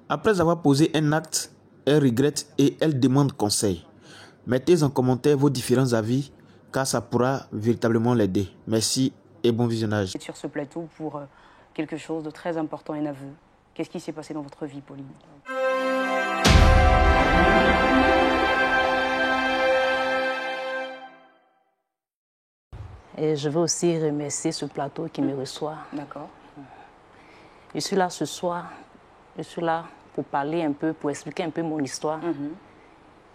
Après avoir posé un acte, elle regrette et elle demande conseil. Mettez en commentaire vos différents avis car ça pourra véritablement l'aider. Merci et bon visionnage. Sur ce plateau pour quelque chose de très important, un aveu. Qu'est-ce qui s'est passé dans votre vie, Pauline? Et je veux aussi remercier ce plateau qui me reçoit. D'accord. Je suis là ce soir, je suis là pour parler un peu, pour expliquer un peu mon histoire,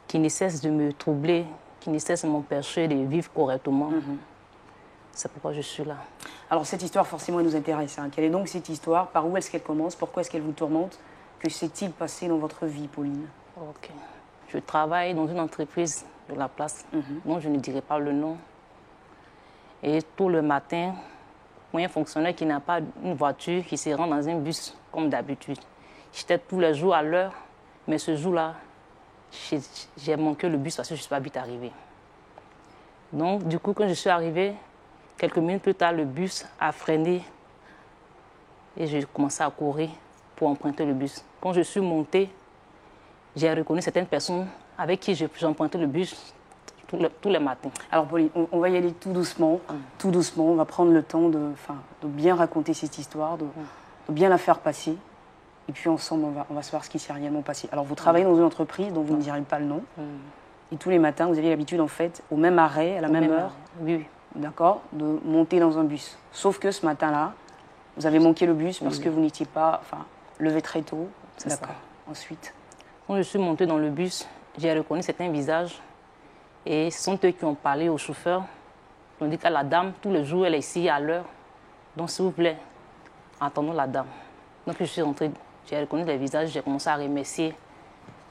qui ne cesse de me troubler, qui ne cesse de m'empêcher de vivre correctement. C'est pourquoi je suis là. Alors cette histoire, forcément, elle nous intéresse. Hein. Quelle est donc cette histoire? Par où est-ce qu'elle commence? Pourquoi est-ce qu'elle vous tourmente? Que s'est-il passé dans votre vie, Pauline? Ok. Je travaille dans une entreprise de la place, dont je ne dirai pas le nom. Et tout le matin, pour un fonctionnaire qui n'a pas une voiture, qui se rend dans un bus comme d'habitude. J'étais tous les jours à l'heure, mais ce jour-là, j'ai manqué le bus parce que je ne suis pas vite arrivée. Donc, du coup, quand je suis arrivée, quelques minutes plus tard, le bus a freiné et j'ai commencé à courir pour emprunter le bus. Quand je suis montée, j'ai reconnu certaines personnes avec qui j'empruntais le bus tous les matins. Alors, Pauline, on va y aller tout doucement. Tout doucement, on va prendre le temps de bien raconter cette histoire, de bien la faire passer. Et puis ensemble, on va savoir ce qui s'est réellement passé. Alors, vous travaillez dans une entreprise dont vous ne direz pas le nom. Et tous les matins, vous aviez l'habitude, en fait, au même arrêt, à la même heure, oui. D'accord, de monter dans un bus. Sauf que ce matin-là, vous avez manqué le bus parce que vous n'étiez pas levé très tôt. D'accord. Ensuite, quand je suis montée dans le bus, j'ai reconnu certains visages. Et ce sont eux qui ont parlé au chauffeur. Ils ont dit que la dame, tous les jours, elle est ici à l'heure. Donc, s'il vous plaît, attendons la dame. Donc, je suis rentrée, j'ai reconnu les visages, j'ai commencé à remercier.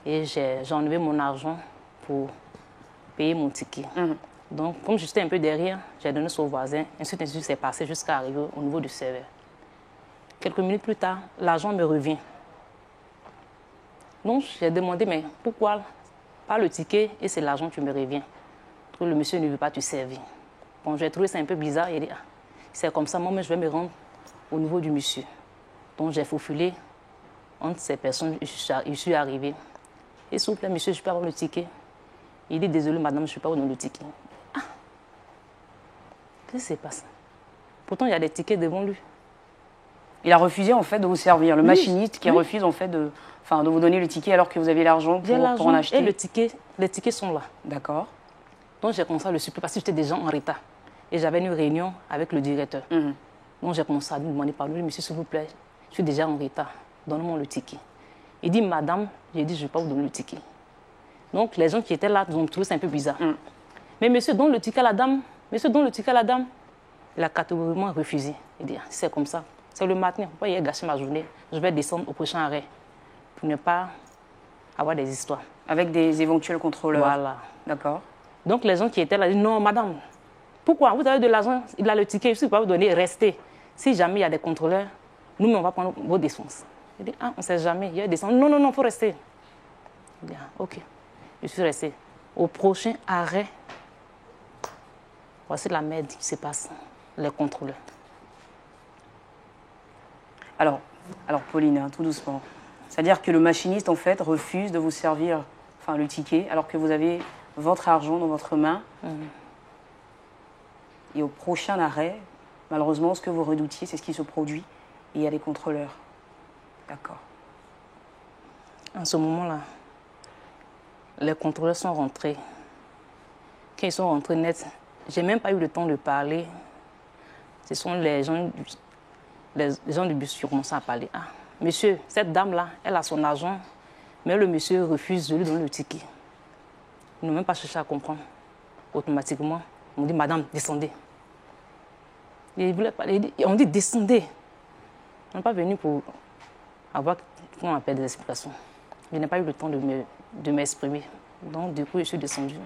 Et j'ai enlevé mon argent pour payer mon ticket. Donc, comme j'étais un peu derrière, j'ai donné ça au voisin. Ensuite, c'est passé jusqu'à arriver au niveau du serveur. Quelques minutes plus tard, l'argent me revient. Donc, j'ai demandé, mais pourquoi pas le ticket et c'est l'argent qui me revient? Le monsieur ne veut pas te servir. Bon, j'ai trouvé ça un peu bizarre. Il dit, ah, c'est comme ça, moi, je vais me rendre au niveau du monsieur. Donc, j'ai faufilé entre ces personnes, je suis arrivée. Et s'il vous plaît, monsieur, je peux avoir le ticket? Il dit, désolé, madame, je ne suis pas dans le ticket. Ah, qu'est-ce qui se passe? Pourtant, il y a des tickets devant lui. Il a refusé, en fait, de vous servir. Le machiniste qui refuse, en fait, de vous donner le ticket alors que vous aviez l'argent pour en acheter. Et les tickets sont là. D'accord. Donc, j'ai commencé à le supplier parce que j'étais déjà en retard. Et j'avais une réunion avec le directeur. Donc, j'ai commencé à lui demander, pardon, monsieur, s'il vous plaît, je suis déjà en retard. Donne-moi le ticket. Il dit, madame, j'ai dit, je ne vais pas vous donner le ticket. Donc, les gens qui étaient là ont trouvé ça un peu bizarre. Mais monsieur, donne le ticket à la dame. Monsieur, donne le ticket à la dame. Il a catégoriquement refusé. Il dit, c'est comme ça. C'est le matin. Pourquoi il a gâché ma journée? Je vais descendre au prochain arrêt pour ne pas avoir des histoires. Avec des éventuels contrôleurs. Voilà. D'accord. Donc, les gens qui étaient là disent, non, madame, pourquoi? Vous avez de l'argent, il a le ticket, je ne peux pas vous donner, restez. Si jamais il y a des contrôleurs, nous, on va prendre vos défenses. Il dit, ah, on ne sait jamais, il y a des descentes. Non, non, non, il faut rester. Il dit, ah, ok. Je suis restée. Au prochain arrêt, voici la merde qui se passe, les contrôleurs. Alors Pauline, hein, tout doucement. C'est-à-dire que le machiniste, en fait, refuse de vous servir le ticket alors que vous avez votre argent dans votre main. Et au prochain arrêt, malheureusement, ce que vous redoutiez, c'est ce qui se produit. Et il y a des contrôleurs. D'accord. En ce moment-là, les contrôleurs sont rentrés. Quand ils sont rentrés net, je n'ai même pas eu le temps de parler. Ce sont les gens du bus qui ont commencé à parler. Ah, monsieur, cette dame-là, elle a son argent, mais le monsieur refuse de lui donner le ticket. Ils n'ont même pas cherché à comprendre. Automatiquement, on dit, madame, descendez. Et il voulait parler, on dit, descendez. On n'est pas venu pour avoir, comment on appelle, des explications. Je n'ai pas eu le temps de m'exprimer. Donc, du coup, je suis descendue.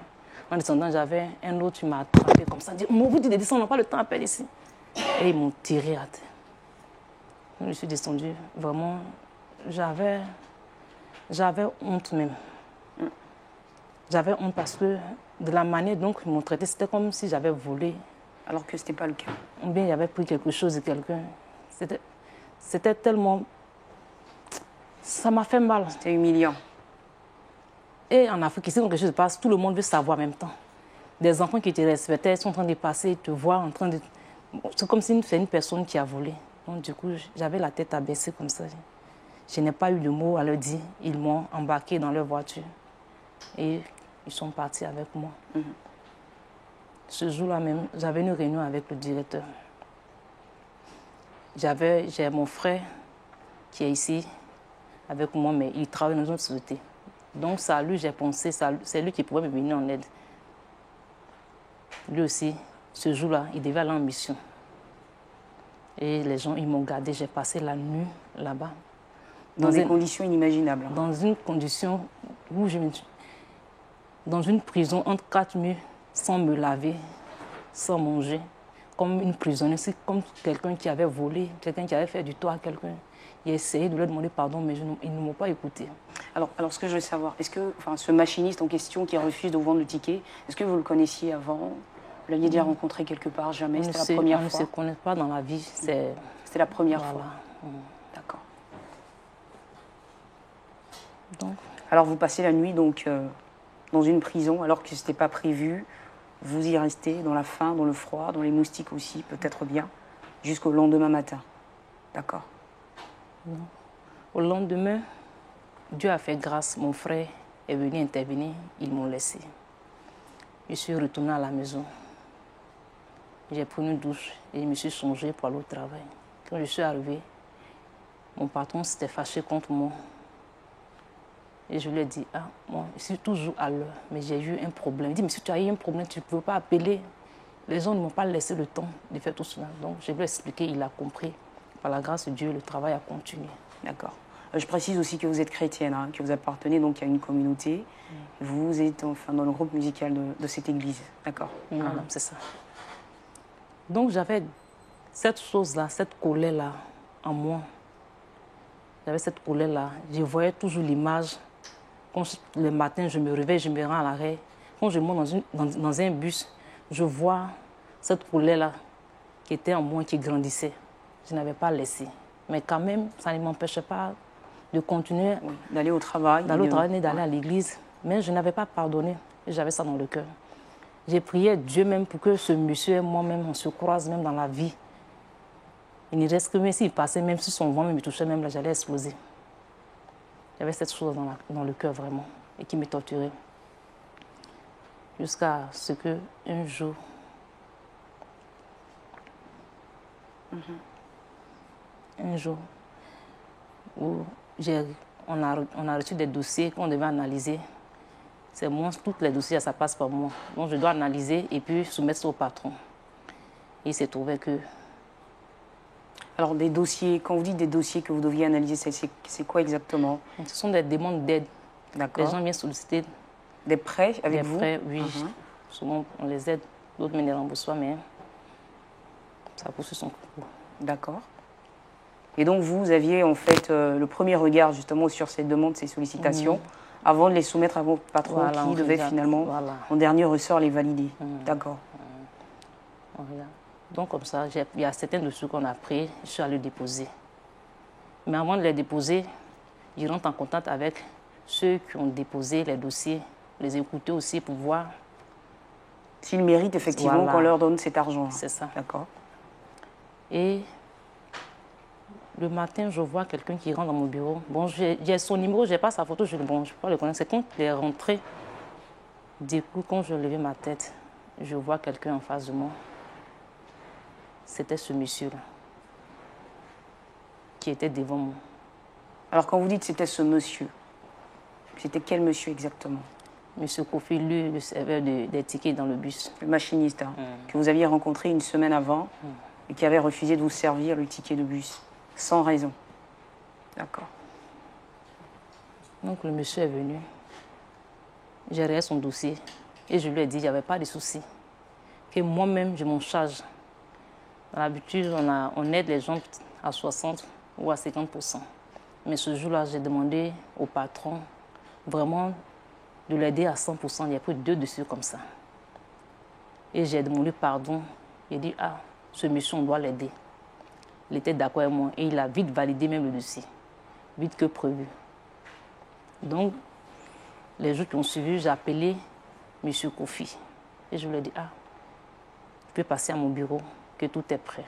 En descendant, j'avais un autre qui m'a attrapé comme ça. Il dit, on vous dit de descendre, on n'a pas le temps à perdre ici. Et ils m'ont tiré à terre. Je suis descendue, vraiment, j'avais honte même. J'avais honte parce que de la manière dont ils m'ont traité, c'était comme si j'avais volé. Alors que ce n'était pas le cas. Ou bien j'avais pris quelque chose de quelqu'un. C'était tellement... Ça m'a fait mal. C'était humiliant. Et en Afrique, ici, quand quelque chose se passe, tout le monde veut savoir en même temps. Des enfants qui te respectaient sont en train de passer, te voir en train de... C'est comme si c'est une personne qui a volé. Donc du coup, j'avais la tête abaissée comme ça. Je n'ai pas eu de mots à leur dire. Ils m'ont embarqué dans leur voiture. Et ils sont partis avec moi. Ce jour-là même, j'avais une réunion avec le directeur. J'ai mon frère qui est ici avec moi, mais il travaille dans une autre société. Donc c'est à lui j'ai pensé, c'est lui qui pouvait me venir en aide. Lui aussi, ce jour-là, il devait aller en mission. Et les gens, ils m'ont gardé. J'ai passé la nuit là-bas. Dans des conditions inimaginables. Dans une condition où je me suis... Dans une prison entre 4 murs, sans me laver, sans manger. Comme une prisonnière, c'est comme quelqu'un qui avait volé, quelqu'un qui avait fait du tort à quelqu'un. J'ai essayé de leur demander pardon, mais ils ne m'ont pas écouté. Alors, ce que je veux savoir, est-ce que ce machiniste en question qui refuse de vous vendre le ticket, est-ce que vous le connaissiez avant? Vous l'aviez déjà rencontré quelque part? Jamais? C'était la première fois? On ne se connaît pas dans la vie. C'était la première fois. D'accord. Donc. Alors, vous passez la nuit donc, dans une prison, alors que ce n'était pas prévu. Vous y restez dans la faim, dans le froid, dans les moustiques aussi, peut-être bien, jusqu'au lendemain matin. D'accord. Non. Au lendemain, Dieu a fait grâce. Mon frère est venu intervenir. Ils m'ont laissé. Je suis retournée à la maison. J'ai pris une douche et je me suis changée pour aller au travail. Quand je suis arrivée, mon patron s'était fâché contre moi. Et je lui ai dit, moi, je suis toujours à l'heure, mais j'ai eu un problème. Il dit, mais si tu as eu un problème, tu ne peux pas appeler. Les gens ne m'ont pas laissé le temps de faire tout cela. Donc, je lui ai expliqué, il a compris. Par la grâce de Dieu, le travail a continué. D'accord. Je précise aussi que vous êtes chrétienne, que vous appartenez donc à une communauté. Vous êtes dans le groupe musical de cette église. D'accord. Voilà, c'est ça. Donc, j'avais cette chose-là, cette colère-là en moi. J'avais cette colère-là. Je voyais toujours l'image. Quand le matin, je me réveille, je me rends à l'arrêt. Quand je monte dans un bus, je vois cette colère-là qui était en moi, qui grandissait. Je n'avais pas laissé. Mais quand même, ça ne m'empêchait pas de continuer. Oui, d'aller au travail. D'aller à l'église. Mais je n'avais pas pardonné. J'avais ça dans le cœur. J'ai prié Dieu même pour que ce monsieur et moi-même, on se croise même dans la vie. Il ne reste que même s'il passait, même si son vent me touchait, même là, j'allais exploser. J'avais cette chose dans le cœur vraiment et qui me torturait. Jusqu'à ce qu'un jour, où on a reçu des dossiers qu'on devait analyser. C'est moi, tous les dossiers, ça passe par moi. Donc je dois analyser et puis soumettre ça au patron. Et il s'est trouvé que... Alors des dossiers, quand vous dites des dossiers que vous deviez analyser, c'est quoi exactement? Ce sont des demandes d'aide. D'accord. Les gens viennent solliciter... Des prêts avec vous? Des prêts, oui. Souvent, on les aide. D'autres me les remboursent pas, mais ça poursuit son cours. D'accord. Et donc, vous aviez en fait le premier regard justement sur ces demandes, ces sollicitations, avant de les soumettre à vos patrons qui devaient finalement, en dernier ressort, les valider. D'accord. Donc, comme ça, il y a certains dossiers qu'on a pris, je suis allée déposer. Mais avant de les déposer, je rentre en contact avec ceux qui ont déposé les dossiers, les écouter aussi pour voir s'ils méritent effectivement qu'on leur donne cet argent. C'est ça. D'accord. Et le matin, je vois quelqu'un qui rentre dans mon bureau. Bon, j'ai son numéro, je n'ai pas sa photo, je ne peux pas le connaître. C'est quand il est rentré, du coup, quand je levais ma tête, je vois quelqu'un en face de moi. C'était ce monsieur-là qui était devant moi. Alors, quand vous dites c'était ce monsieur, c'était quel monsieur exactement? Monsieur Kofi, lui, le serveur des tickets dans le bus. Le machiniste, que vous aviez rencontré une semaine avant et qui avait refusé de vous servir le ticket de bus, sans raison. D'accord. Donc, le monsieur est venu. J'ai regardé son dossier et je lui ai dit qu'il n'y avait pas de souci. Que moi-même, je m'en charge. Dans l'habitude, on aide les gens à 60 ou à 50%. Mais ce jour-là, j'ai demandé au patron vraiment de l'aider à 100%. Il y a pris 2 dossiers comme ça. Et j'ai demandé pardon. J'ai dit, ce monsieur, on doit l'aider. Il était d'accord avec moi et il a vite validé même le dossier. Vite que prévu. Donc, les jours qui ont suivi, j'ai appelé M. Kofi. Et je lui ai dit, ah, je peux passer à mon bureau, que tout est prêt.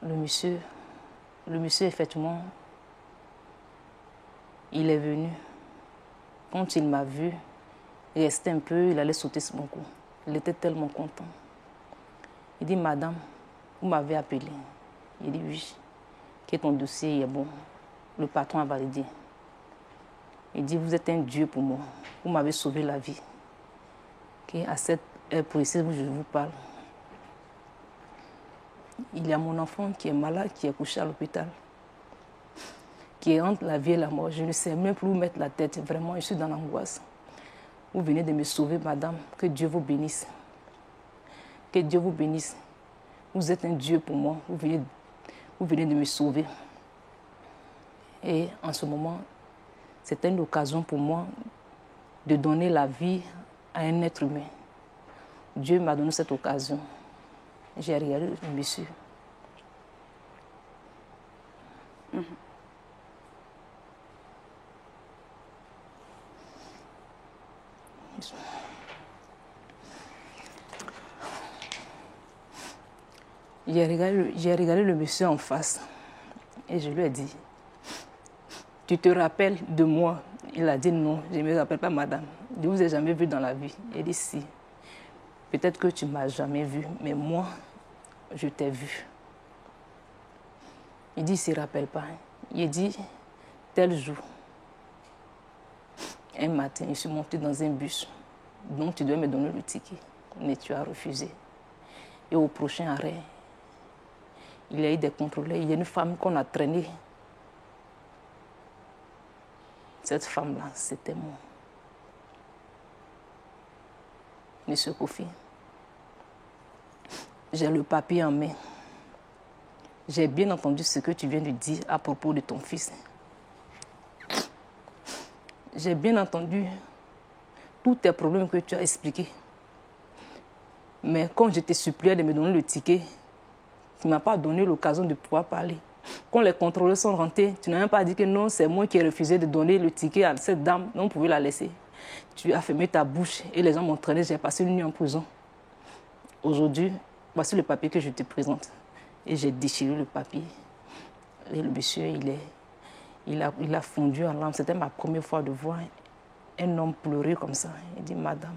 Le monsieur, effectivement, il est venu. Quand il m'a vu, il restait un peu, il allait sauter sur mon cou. Il était tellement content. Il dit, madame, vous m'avez appelé. Il dit, oui, que ton dossier est bon. Le patron a validé. Il dit, vous êtes un Dieu pour moi. Vous m'avez sauvé la vie. À cette heure précise où je vous parle, il y a mon enfant qui est malade, qui est couché à l'hôpital, qui est entre la vie et la mort. Je ne sais même plus où mettre la tête. Vraiment, je suis dans l'angoisse. Vous venez de me sauver, madame. Que Dieu vous bénisse. Que Dieu vous bénisse. Vous êtes un Dieu pour moi. Vous venez de me sauver. Et en ce moment, c'était une occasion pour moi de donner la vie à un être humain. Dieu m'a donné cette occasion. J'ai regardé le monsieur. J'ai regardé le monsieur en face et je lui ai dit, tu te rappelles de moi? Il a dit non, je ne me rappelle pas, madame. Je ne vous ai jamais vu dans la vie. Il dit si. Peut-être que tu ne m'as jamais vu, mais moi, je t'ai vu. Il dit, il ne se rappelle pas. Il dit, tel jour, un matin, je suis montée dans un bus. Donc, tu dois me donner le ticket. Mais tu as refusé. Et au prochain arrêt, il y a eu des contrôleurs. Il y a une femme qu'on a traînée. Cette femme-là, c'était moi. Monsieur Kofi, j'ai le papier en main. J'ai bien entendu ce que tu viens de dire à propos de ton fils. J'ai bien entendu tous tes problèmes que tu as expliqués. Mais quand je t'ai supplié de me donner le ticket, tu ne m'as pas donné l'occasion de pouvoir parler. Quand les contrôleurs sont rentrés, tu n'as même pas dit que non, c'est moi qui ai refusé de donner le ticket à cette dame. Non, on pouvait la laisser. Tu as fermé ta bouche et les gens m'ont traîné. J'ai passé une nuit en prison. Aujourd'hui, voici le papier que je te présente. Et j'ai déchiré le papier. Et le monsieur, il a fondu en larmes. C'était ma première fois de voir un homme pleurer comme ça. Il dit, madame,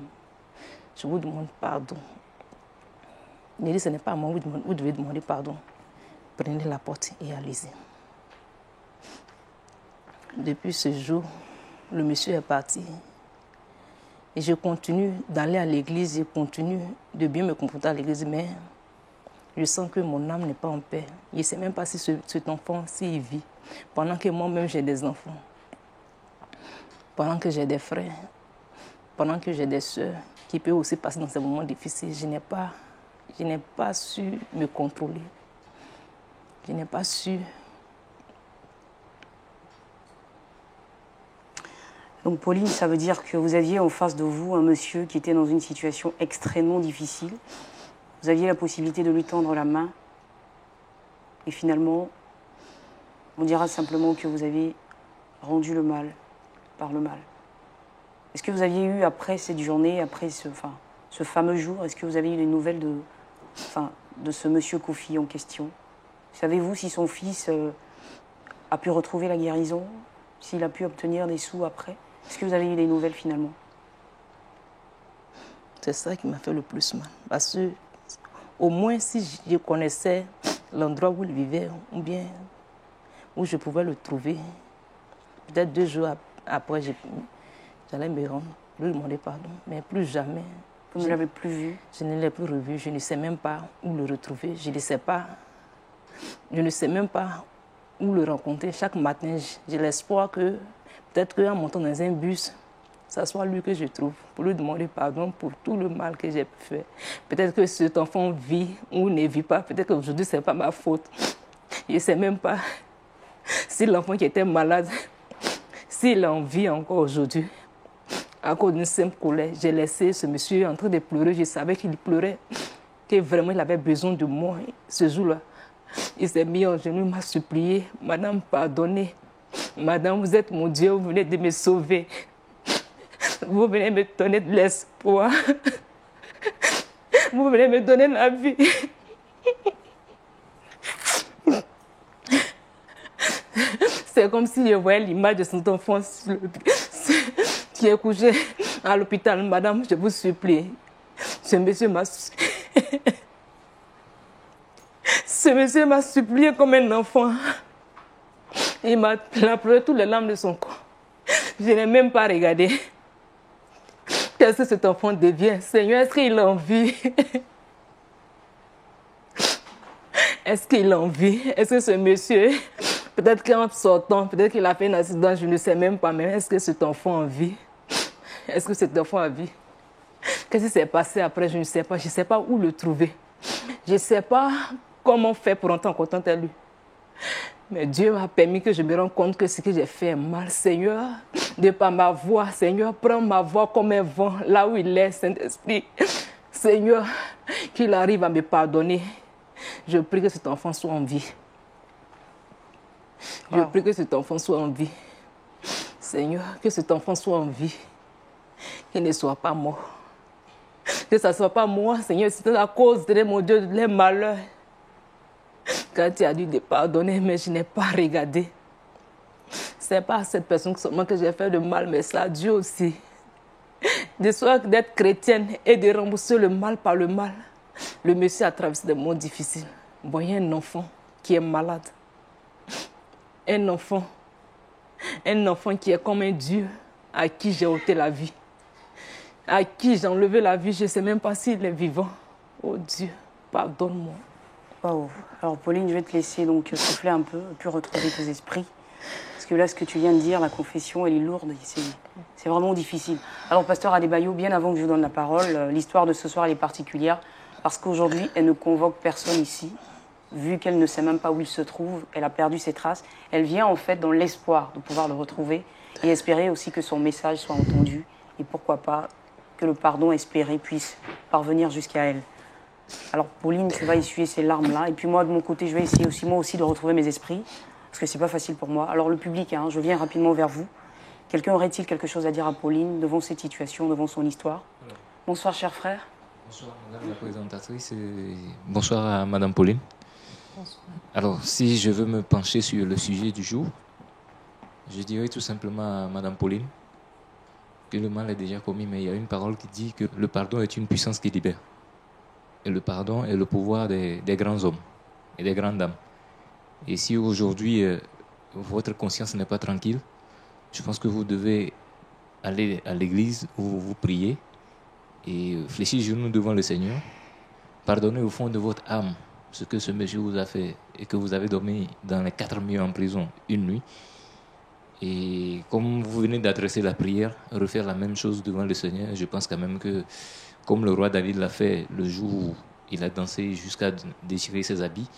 je vous demande pardon. Il dit, ce n'est pas à moi, vous devez demander pardon. Prenez la porte et allez-y. Depuis ce jour, le monsieur est parti. Et je continue d'aller à l'église, je continue de bien me comporter à l'église, mais je sens que mon âme n'est pas en paix. Je ne sais même pas si cet enfant, s'il vit, pendant que moi-même j'ai des enfants, pendant que j'ai des frères, pendant que j'ai des soeurs qui peuvent aussi passer dans ces moments difficiles, je n'ai pas su me contrôler. Je n'ai pas su. Donc Pauline, ça veut dire que vous aviez en face de vous un monsieur qui était dans une situation extrêmement difficile. Vous aviez la possibilité de lui tendre la main. Et finalement, on dira simplement que vous avez rendu le mal par le mal. Est-ce que vous aviez eu, après cette journée, après ce fameux jour, est-ce que vous avez eu des nouvelles de ce monsieur Kofi en question? Savez-vous si son fils a pu retrouver la guérison? S'il a pu obtenir des sous après? Est-ce que vous avez eu des nouvelles finalement? C'est ça qui m'a fait le plus mal. Parce que, au moins, si je connaissais l'endroit où il vivait, ou bien où je pouvais le trouver, peut-être 2 jours après, j'allais me rendre, lui demander pardon. Mais plus jamais. Vous ne l'avez plus vu? Je ne l'ai plus revu. Je ne sais même pas où le retrouver. Je ne sais pas. Je ne sais même pas où le rencontrer. Chaque matin, j'ai l'espoir que peut-être qu'en montant dans un bus, ce soit lui que je trouve, pour lui demander pardon pour tout le mal que j'ai fait. Peut-être que cet enfant vit ou ne vit pas. Peut-être qu'aujourd'hui, ce n'est pas ma faute. Je ne sais même pas si l'enfant qui était malade, s'il en vit encore aujourd'hui. À cause d'une simple colère, j'ai laissé ce monsieur en train de pleurer. Je savais qu'il pleurait, que vraiment il avait besoin de moi ce jour-là. Il s'est mis en genoux, il m'a supplié. Madame, pardonnez. Madame, vous êtes mon Dieu, vous venez de me sauver. Vous venez me donner de l'espoir. Vous venez me donner la vie. C'est comme si je voyais l'image de son enfant qui est couché à l'hôpital. Madame, je vous supplie. Ce monsieur m'a supplié comme un enfant. Il m'a pleuré toutes les larmes de son corps. Je n'ai même pas regardé. Qu'est-ce que cet enfant devient? Seigneur, est-ce qu'il a envie? Est-ce qu'il a envie? Est-ce que ce monsieur, peut-être qu'en sortant, peut-être qu'il a fait un accident, je ne sais même pas, mais est-ce que cet enfant a envie? Est-ce que cet enfant a envie? Qu'est-ce qui s'est passé après? Je ne sais pas. Je ne sais pas où le trouver. Je ne sais pas comment faire pour entrer en contact avec lui. Mais Dieu m'a permis que je me rende compte que ce que j'ai fait est mal. Seigneur, de par ma voix, Seigneur, prends ma voix comme un vent, là où il est, Saint-Esprit. Seigneur, qu'il arrive à me pardonner. Je prie que cet enfant soit en vie. Je prie que cet enfant soit en vie. Seigneur, que cet enfant soit en vie. Qu'il ne soit pas mort. Que ce ne soit pas moi, Seigneur, c'est à cause de mon Dieu, de les malheurs. Quand tu as dû te pardonner, mais je n'ai pas regardé. Ce n'est pas à cette personne seulement que j'ai fait de mal, mais c'est à Dieu aussi. De soi d'être chrétienne et de rembourser le mal par le mal. Le monsieur a traversé des moments difficiles. Voyez un enfant qui est malade. Un enfant qui est comme un Dieu à qui j'ai ôté la vie. À qui j'ai enlevé la vie, je ne sais même pas s'il est vivant. Oh Dieu, pardonne-moi. Wow. Alors Pauline, je vais te laisser donc souffler un peu, puis retrouver tes esprits. Parce que là, ce que tu viens de dire, la confession, elle est lourde, c'est vraiment difficile. Alors pasteur Adebayo, bien avant que je vous donne la parole, l'histoire de ce soir, elle est particulière, parce qu'aujourd'hui, elle ne convoque personne ici, vu qu'elle ne sait même pas où il se trouve, elle a perdu ses traces. Elle vient en fait dans l'espoir de pouvoir le retrouver et espérer aussi que son message soit entendu, et pourquoi pas que le pardon espéré puisse parvenir jusqu'à elle. Alors Pauline, tu vas essuyer ces larmes-là. Et puis moi, de mon côté, je vais essayer aussi, moi aussi, de retrouver mes esprits. Parce que c'est pas facile pour moi. Alors le public, je viens rapidement vers vous. Quelqu'un aurait-il quelque chose à dire à Pauline devant cette situation, devant son histoire? Bonsoir, cher frère. Bonsoir, madame la présentatrice. Bonsoir à madame Pauline. Bonsoir. Alors, si je veux me pencher sur le sujet du jour, je dirais tout simplement à madame Pauline que le mal est déjà commis, mais il y a une parole qui dit que le pardon est une puissance qui libère. Et le pardon est le pouvoir des grands hommes et des grandes dames. Et si aujourd'hui, votre conscience n'est pas tranquille, je pense que vous devez aller à l'église où vous priez et fléchir les genoux devant le Seigneur. Pardonnez au fond de votre âme ce que ce monsieur vous a fait et que vous avez dormi dans les 4 murs en prison une nuit. Et comme vous venez d'adresser la prière, refaire la même chose devant le Seigneur, je pense quand même que comme le roi David l'a fait le jour où il a dansé jusqu'à déchirer ses habits,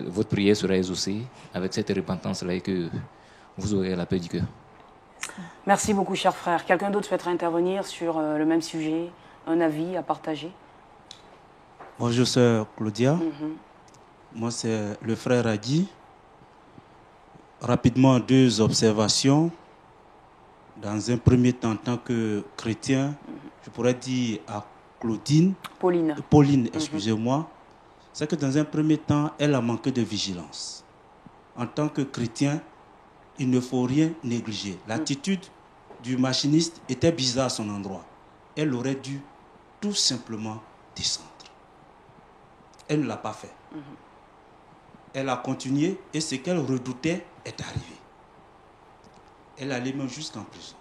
votre prière sera exaucée avec cette repentance-là et que vous aurez la paix du cœur. Merci beaucoup, cher frère. Quelqu'un d'autre souhaiterait intervenir sur le même sujet, un avis à partager? Bonjour, sœur Claudia. Moi, c'est le frère Adi. Rapidement, 2 observations. Dans un premier temps, en tant que chrétien, je pourrais dire à Pauline, excusez-moi, c'est que dans un premier temps, elle a manqué de vigilance. En tant que chrétien, il ne faut rien négliger. L'attitude du machiniste était bizarre à son endroit. Elle aurait dû tout simplement descendre. Elle ne l'a pas fait. Elle a continué et ce qu'elle redoutait est arrivé. Elle allait même jusqu'en prison.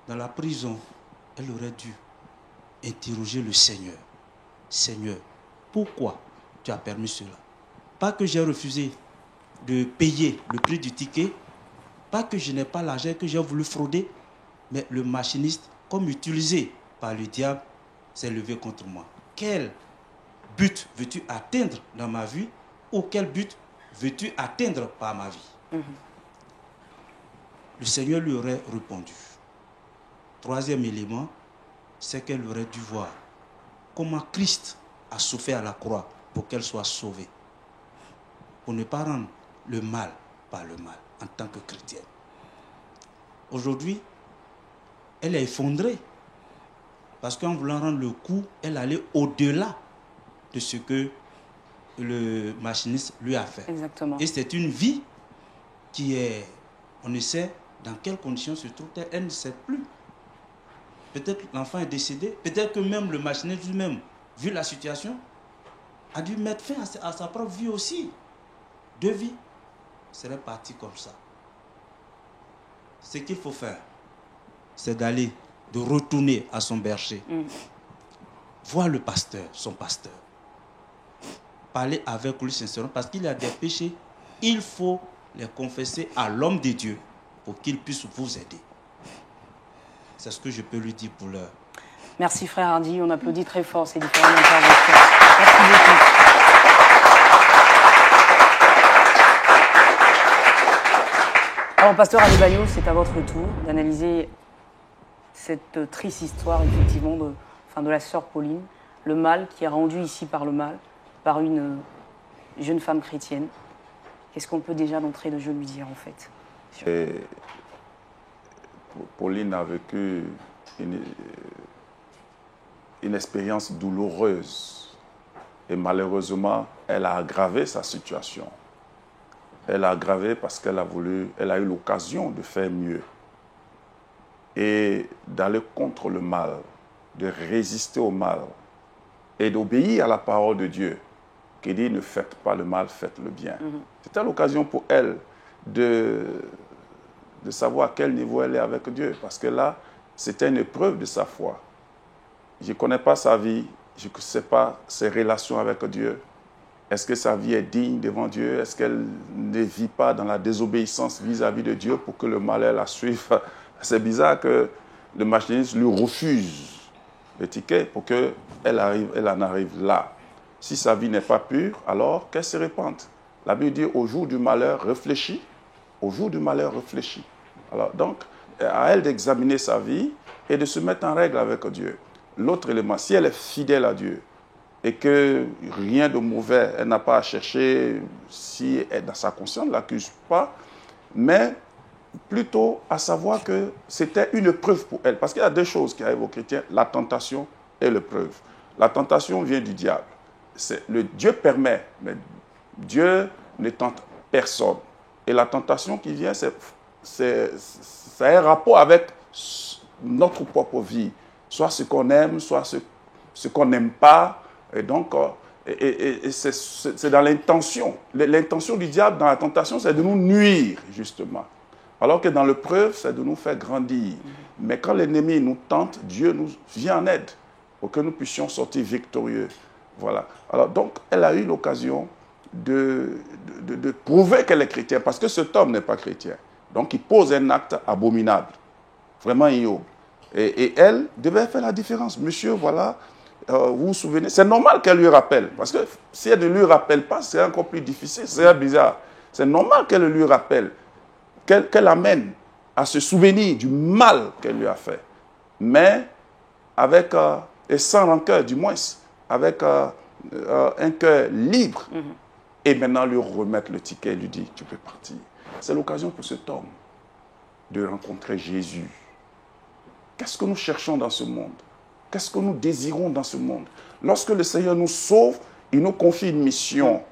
Dans la prison, elle aurait dû interroger le Seigneur. Seigneur, pourquoi tu as permis cela? Pas que j'ai refusé de payer le prix du ticket, pas que je n'ai pas l'argent, que j'ai voulu frauder, mais le machiniste, comme utilisé par le diable, s'est levé contre moi. Quel but veux-tu atteindre dans ma vie ou quel but veux-tu atteindre par ma vie? Le Seigneur lui aurait répondu. 3e élément, c'est qu'elle aurait dû voir comment Christ a souffert à la croix pour qu'elle soit sauvée. Pour ne pas rendre le mal par le mal en tant que chrétienne. Aujourd'hui, elle est effondrée. Parce qu'en voulant rendre le coup, elle allait au-delà de ce que le machiniste lui a fait. Exactement. Et c'est une vie qui est... On ne sait dans quelles conditions se trouve-t-elle. Elle ne sait plus. Peut-être l'enfant est décédé. Peut-être que même le machiniste lui-même, vu la situation, a dû mettre fin à sa propre vie aussi. 2 vies seraient parties comme ça. Ce qu'il faut faire, c'est d'aller, de retourner à son berger. Voir le pasteur, son pasteur. Parler avec lui sincèrement, parce qu'il a des péchés. Il faut les confesser à l'homme de Dieu pour qu'il puisse vous aider. C'est ce que je peux lui dire pour l'heure. Merci frère Hardy, on applaudit très fort ces différentes interventions. Merci beaucoup. Alors, pasteur Ali Bagno, c'est à votre tour d'analyser cette triste histoire, effectivement, de la sœur Pauline, le mal qui est rendu ici par le mal, par une jeune femme chrétienne. Qu'est-ce qu'on peut déjà d'entrée de jeu lui dire, en fait? Pauline a vécu une expérience douloureuse et malheureusement, elle a aggravé sa situation. Elle a aggravé parce qu'elle a eu l'occasion de faire mieux et d'aller contre le mal, de résister au mal et d'obéir à la parole de Dieu qui dit ne faites pas le mal, faites le bien. C'était l'occasion pour elle de savoir à quel niveau elle est avec Dieu parce que là, c'était une épreuve de sa foi. Je ne connais pas sa vie, je ne sais pas ses relations avec Dieu. Est-ce que sa vie est digne devant Dieu? Est-ce qu'elle ne vit pas dans la désobéissance vis-à-vis de Dieu pour que le malheur la suive? C'est bizarre que le machiniste lui refuse le ticket pour qu'elle en arrive là. Si sa vie n'est pas pure, alors qu'elle se répande. La Bible dit au jour du malheur, réfléchis. Au jour du malheur, réfléchis. Alors donc, à elle d'examiner sa vie et de se mettre en règle avec Dieu. L'autre élément, si elle est fidèle à Dieu, et que rien de mauvais, elle n'a pas à chercher, si elle, dans sa conscience, ne l'accuse pas, mais plutôt à savoir que c'était une preuve pour elle. Parce qu'il y a 2 choses qui arrivent aux chrétiens, la tentation et l'épreuve. La tentation vient du diable. Dieu permet, mais Dieu ne tente personne. Et la tentation qui vient, c'est un rapport avec notre propre vie. Soit ce qu'on aime, soit ce qu'on n'aime pas. Et donc, c'est dans l'intention. L'intention du diable dans la tentation, c'est de nous nuire, justement. Alors que dans l'épreuve, c'est de nous faire grandir. Mais quand l'ennemi nous tente, Dieu nous vient en aide pour que nous puissions sortir victorieux. Voilà. Alors, donc, elle a eu l'occasion de prouver qu'elle est chrétienne, parce que cet homme n'est pas chrétien. Donc, il pose un acte abominable, vraiment ignoble. Et elle devait faire la différence. Monsieur, voilà... vous vous souvenez, c'est normal qu'elle lui rappelle, parce que si elle ne lui rappelle pas, c'est encore plus difficile, c'est bizarre. C'est normal qu'elle lui rappelle, qu'elle amène à se souvenir du mal qu'elle lui a fait, mais avec, et sans rancœur du moins, avec un cœur libre, et maintenant lui remettre le ticket et lui dire, tu peux partir. C'est l'occasion pour cet homme de rencontrer Jésus. Qu'est-ce que nous cherchons dans ce monde? Qu'est-ce que nous désirons dans ce monde? Lorsque le Seigneur nous sauve, il nous confie une mission.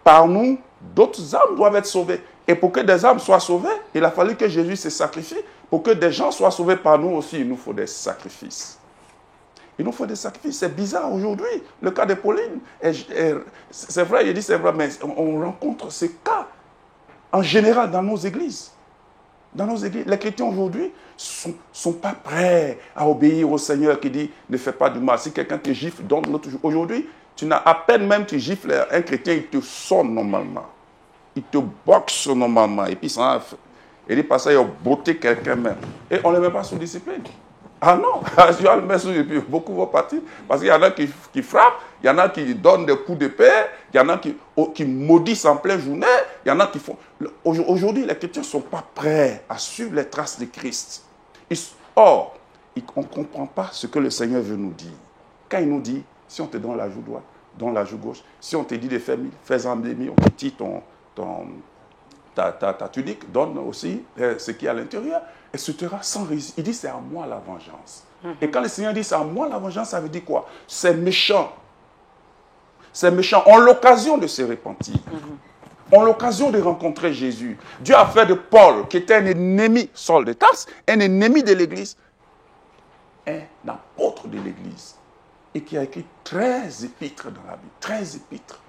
Par nous, d'autres âmes doivent être sauvées. Et pour que des âmes soient sauvées, il a fallu que Jésus se sacrifie. Pour que des gens soient sauvés par nous aussi, il nous faut des sacrifices. Il nous faut des sacrifices. C'est bizarre aujourd'hui. Le cas de Pauline, c'est vrai, il dit c'est vrai, mais on rencontre ces cas en général dans nos églises. Dans nos églises, les chrétiens aujourd'hui ne sont pas prêts à obéir au Seigneur qui dit ne fais pas du mal. Si quelqu'un te gifle, donne-le toujours. Aujourd'hui, tu n'as à peine même tu gifles un chrétien, il te sonne normalement. Il te boxe normalement. Et puis ça, il dit pas ça, il a botté quelqu'un même. Et on ne le met pas sous discipline. Ah non, je vais le mettre sous discipline. Beaucoup vont partir. Parce qu'il y en a qui frappent, il y en a qui donnent des coups d'épée, il y en a qui maudissent en pleine journée, il y en a qui font... Aujourd'hui, les chrétiens ne sont pas prêts à suivre les traces de Christ. On ne comprend pas ce que le Seigneur veut nous dire. Quand il nous dit, si on te donne la joue droite, dans la joue gauche. Si on te dit de faire 1000, fais-en 2000, on te dit ta tunique, donne aussi ce qui est à l'intérieur, et ce sera sans risque. Il dit, c'est à moi la vengeance. Et quand le Seigneur dit, c'est à moi la vengeance, ça veut dire quoi? C'est méchant. C'est méchant. On a l'occasion de se repentir. On a l'occasion de rencontrer Jésus. Dieu a fait de Paul, qui était un ennemi, Saul de Tarse, un ennemi de l'Église, un apôtre de l'Église, et qui a écrit 13 épîtres dans la Bible. 13 épîtres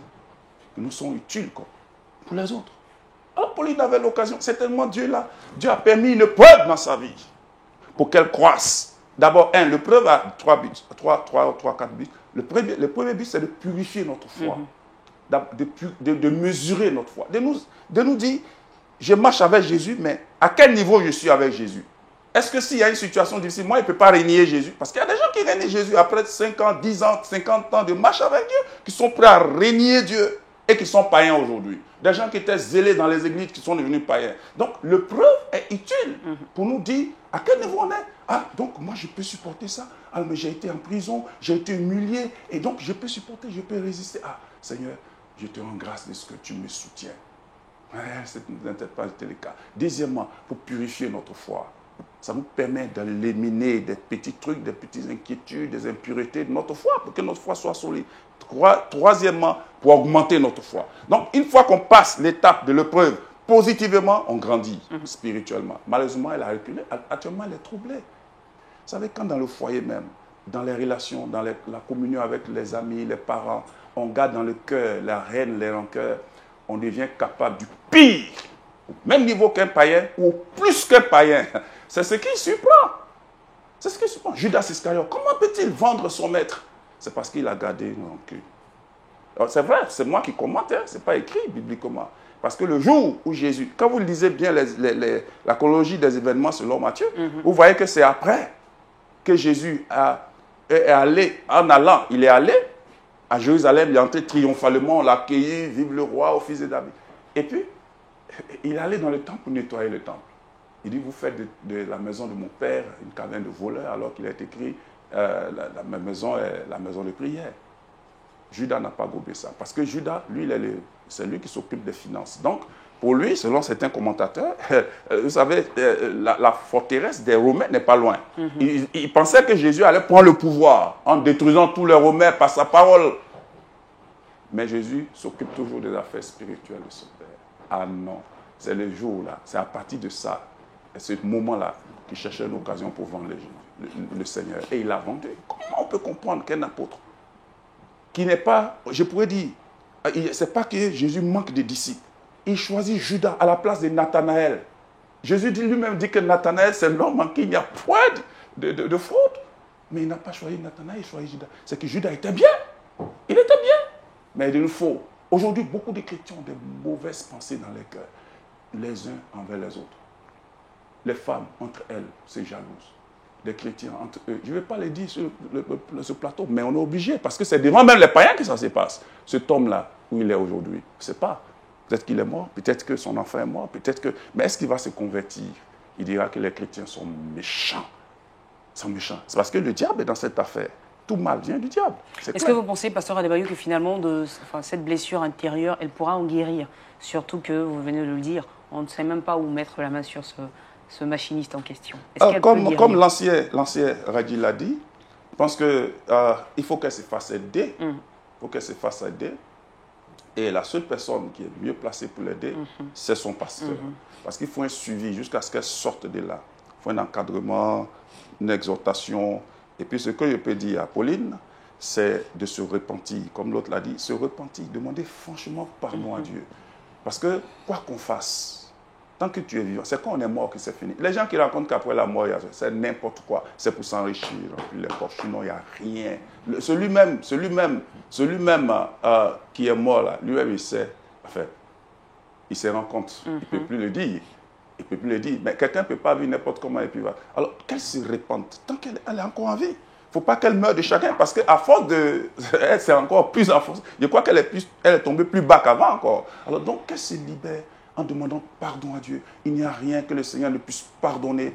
qui nous sont utiles comme pour les autres. Alors Pauline avait l'occasion, c'est tellement Dieu là. Dieu a permis une preuve dans sa vie pour qu'elle croisse. D'abord, le preuve a 3 buts, 4 buts. Le premier but, c'est de purifier notre foi, de mesurer notre foi, de nous dire, je marche avec Jésus, mais à quel niveau je suis avec Jésus? Est-ce que s'il y a une situation difficile, moi, je ne peux pas régner Jésus? Parce qu'il y a des gens qui règnent Jésus après 5 ans, 10 ans, 50 ans de marche avec Dieu, qui sont prêts à régner Dieu et qui sont païens aujourd'hui. Des gens qui étaient zélés dans les églises qui sont devenus païens. Donc, le preuve est utile pour nous dire à quel niveau on est. Ah, donc moi, je peux supporter ça. Ah, mais j'ai été en prison, j'ai été humilié, et donc je peux supporter, je peux résister. Ah, Seigneur, je te rends grâce de ce que tu me soutiens. Ce n'était pas le cas. Deuxièmement, pour purifier notre foi. Ça nous permet d'éliminer des petits trucs, des petites inquiétudes, des impuretés de notre foi, pour que notre foi soit solide. Troisièmement, pour augmenter notre foi. Donc, une fois qu'on passe l'étape de l'épreuve positivement, on grandit spirituellement. Malheureusement, elle a reculé. Actuellement, elle est troublée. Vous savez, quand dans le foyer même, dans les relations, dans la communion avec les amis, les parents, on garde dans le cœur la haine, les rancœurs, on devient capable du pire, au même niveau qu'un païen, ou plus qu'un païen. C'est ce qui surprend. C'est ce qui surprend. Judas Iscariote, comment peut-il vendre son maître? C'est parce qu'il a gardé une rancune. C'est vrai, c'est moi qui commente, ce n'est pas écrit bibliquement. Parce que le jour où Jésus, quand vous lisez bien la chronologie des événements selon Matthieu, vous voyez que c'est après que Jésus est allé, il est allé à Jérusalem, il est entré triomphalement, on l'a accueilli, vive le roi, au fils de David. Et puis, il est allé dans le temple pour nettoyer le temple. Il dit, vous faites de la maison de mon père une caverne de voleurs, alors qu'il est écrit, la maison est la maison de prière. Judas n'a pas gobé ça. Parce que Judas, lui, c'est lui qui s'occupe des finances. Donc, pour lui, selon certains commentateurs, vous savez, la forteresse des Romains n'est pas loin. Il pensait que Jésus allait prendre le pouvoir en détruisant tous les Romains par sa parole. Mais Jésus s'occupe toujours des affaires spirituelles de son Père. Ah non, c'est le jour-là, c'est à partir de ça, à ce moment-là, qu'il cherchait une occasion pour vendre le Seigneur. Et il l'a vendu. Comment on peut comprendre qu'un apôtre qui n'est pas, je pourrais dire, c'est pas que Jésus manque de disciples. Il choisit Judas à la place de Nathanaël. Jésus lui-même dit que Nathanaël, c'est l'homme en qui il n'y a point de fraude. Mais il n'a pas choisi Nathanaël, il choisit Judas. C'est que Judas était bien. Il était bien. Mais il est faux. Aujourd'hui, beaucoup de chrétiens ont des mauvaises pensées dans les cœurs, les uns envers les autres. Les femmes, entre elles, c'est jalouse. Les chrétiens, entre eux. Je ne vais pas les dire sur ce plateau, mais on est obligé, parce que c'est devant même les païens que ça se passe. Cet homme-là, où il est aujourd'hui, je ne sais pas. Peut-être qu'il est mort, peut-être que son enfant est mort, peut-être que... Mais est-ce qu'il va se convertir? Il dira que les chrétiens sont méchants. Ils sont méchants. C'est parce que le diable est dans cette affaire. Tout mal vient du diable. Est-ce que vous pensez, pasteur Adebayo, que finalement, cette blessure intérieure, elle pourra en guérir? Surtout que, vous venez de le dire, on ne sait même pas où mettre la main sur ce machiniste en question. Comme l'ancien Radi l'a dit, je pense qu'il faut qu'elle se fasse aider. Il faut qu'elle se fasse aider. Et la seule personne qui est mieux placée pour l'aider, c'est son pasteur. Parce qu'il faut un suivi jusqu'à ce qu'elle sorte de là. Il faut un encadrement, une exhortation. Et puis ce que je peux dire à Pauline, c'est de se repentir. Comme l'autre l'a dit, se repentir, demander franchement pardon à Dieu. Parce que quoi qu'on fasse, tant que tu es vivant, c'est quand on est mort que c'est fini. Les gens qui racontent qu'après la mort, c'est n'importe quoi. C'est pour s'enrichir. Les poches, sinon, il n'y a rien. Celui-même qui est mort, là, lui-même, il sait. Enfin, il se rend compte. Il ne peut plus le dire. Il ne peut plus le dire. Mais quelqu'un ne peut pas vivre n'importe comment et puis va. Alors, qu'elle se répande tant qu'elle est encore en vie. Il ne faut pas qu'elle meure de chacun parce qu'à force de... Elle, c'est encore plus en force. Je crois qu'elle est tombée plus bas qu'avant encore. Alors, donc, qu'elle se libère en demandant pardon à Dieu. Il n'y a rien que le Seigneur ne puisse pardonner.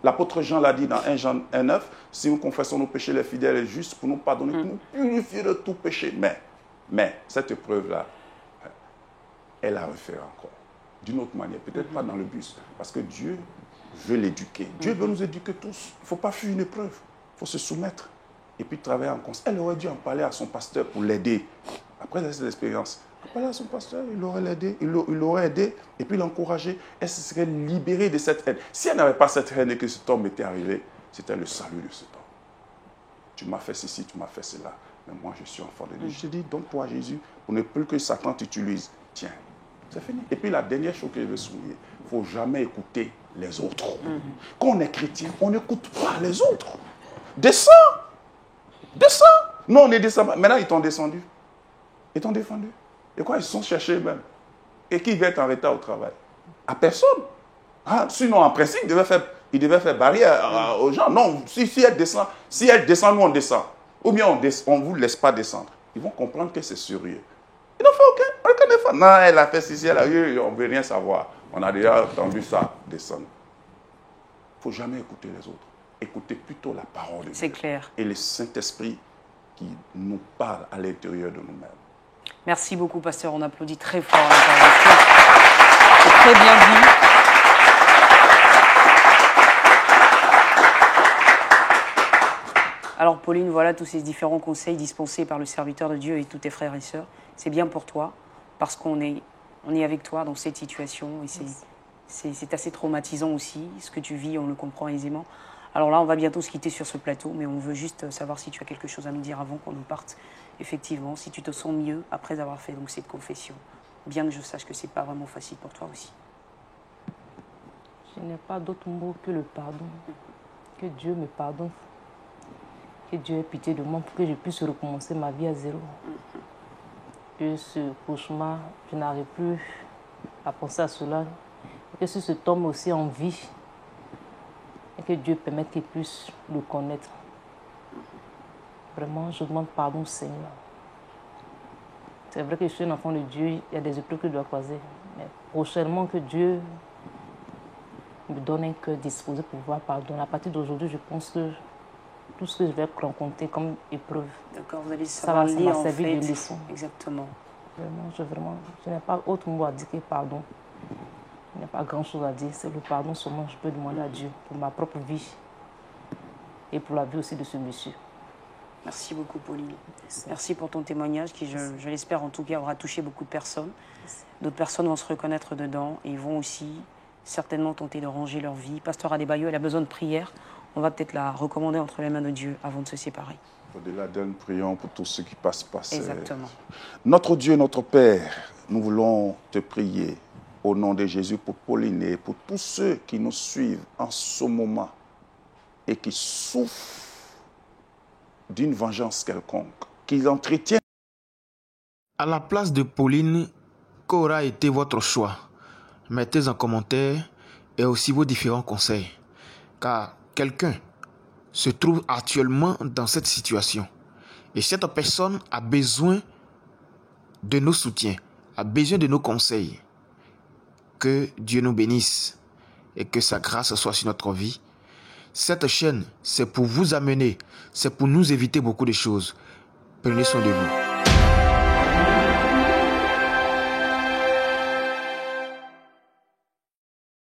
L'apôtre Jean l'a dit dans 1 Jean 1,9, si nous confessons nos péchés, les fidèles et justes pour nous pardonner, pour nous purifier de tout péché. Mais Mais cette épreuve-là, elle la refait encore. D'une autre manière, peut-être pas dans le bus. Parce que Dieu veut l'éduquer. Dieu veut nous éduquer tous. Il ne faut pas fuir une épreuve. Il faut se soumettre. Et puis travailler en conseil. Elle aurait dû en parler à son pasteur pour l'aider. Après cette expérience, parler à son pasteur, il aurait l'aidé, il l'aurait aidé, et puis l'encourager. Elle se serait libérée de cette haine. Si elle n'avait pas cette haine et que cet homme était arrivé, c'était le salut de cet homme. Tu m'as fait ceci, tu m'as fait cela. Mais moi, je suis enfant de Dieu. Je te dis, donne-toi à Jésus pour ne plus que Satan t'utilise. Tiens, c'est fini. Et puis la dernière chose que je veux souligner, il ne faut jamais écouter les autres. Quand on est chrétien, on n'écoute pas les autres. Descends. Descends. Non, on ne descend pas. Maintenant, ils t'ont descendu. Ils t'ont défendu. Et quoi, ils se sont cherchés eux-mêmes. Et qui va être en retard au travail? À personne. Ah, sinon, en principe, il devait faire barrière aux gens. Non, si elle descend, nous on descend. Ou bien on ne vous laisse pas descendre. Ils vont comprendre que c'est sérieux. Ils n'ont fait aucun effort. Non, elle a fait ceci, elle a eu, on ne veut rien savoir. On a déjà entendu ça descendre. Il ne faut jamais écouter les autres. Écoutez plutôt la parole de Dieu. C'est clair. Et le Saint-Esprit qui nous parle à l'intérieur de nous-mêmes. Merci beaucoup, pasteur. On applaudit très fort l'intervention. C'est très bien dit. Alors, Pauline, voilà tous ces différents conseils dispensés par le serviteur de Dieu et tous tes frères et sœurs. C'est bien pour toi, parce qu'on est avec toi dans cette situation. Et c'est assez traumatisant aussi. Ce que tu vis, on le comprend aisément. Alors là, on va bientôt se quitter sur ce plateau, mais on veut juste savoir si tu as quelque chose à nous dire avant qu'on nous parte. Effectivement, si tu te sens mieux après avoir fait donc cette confession, bien que je sache que c'est pas vraiment facile pour toi aussi. Je n'ai pas d'autre mot que le pardon. Que Dieu me pardonne. Que Dieu ait pitié de moi pour que je puisse recommencer ma vie à zéro. Que ce cauchemar, je n'arrive plus à penser à cela. Que si cet homme aussi en vie, et que Dieu permette qu'il puisse le connaître. Vraiment, je demande pardon au Seigneur. C'est vrai que je suis un enfant de Dieu, il y a des épreuves que je dois croiser. Mais prochainement, que Dieu me donne un cœur disposé pour pouvoir pardonner. À partir d'aujourd'hui, je pense que tout ce que je vais rencontrer comme épreuve, D'accord, vous allez ça va lire en servir fait. de leçon. Exactement. Vraiment, je n'ai pas autre mot à dire que pardon. Il n'y a pas grand-chose à dire, c'est le pardon seulement que je peux demander à Dieu pour ma propre vie et pour la vie aussi de ce monsieur. Merci beaucoup, Pauline. Merci pour ton témoignage qui, je l'espère en tout cas, aura touché beaucoup de personnes. D'autres personnes vont se reconnaître dedans et vont aussi certainement tenter de ranger leur vie. Pasteur Adebayo, elle a besoin de prière. On va peut-être la recommander entre les mains de Dieu avant de se séparer. Au-delà d'elle, prions pour tous ceux qui passent par ces... Exactement. Notre Dieu, notre Père, nous voulons te prier au nom de Jésus pour Pauline et pour tous ceux qui nous suivent en ce moment et qui souffrent d'une vengeance quelconque, qu'ils entretiennent. À la place de Pauline, qu'aura été votre choix? Mettez en commentaire et aussi vos différents conseils. Car quelqu'un se trouve actuellement dans cette situation. Et cette personne a besoin de nos soutiens, a besoin de nos conseils. Que Dieu nous bénisse et que sa grâce soit sur notre vie. Cette chaîne, c'est pour vous amener, c'est pour nous éviter beaucoup de choses. Prenez soin de vous.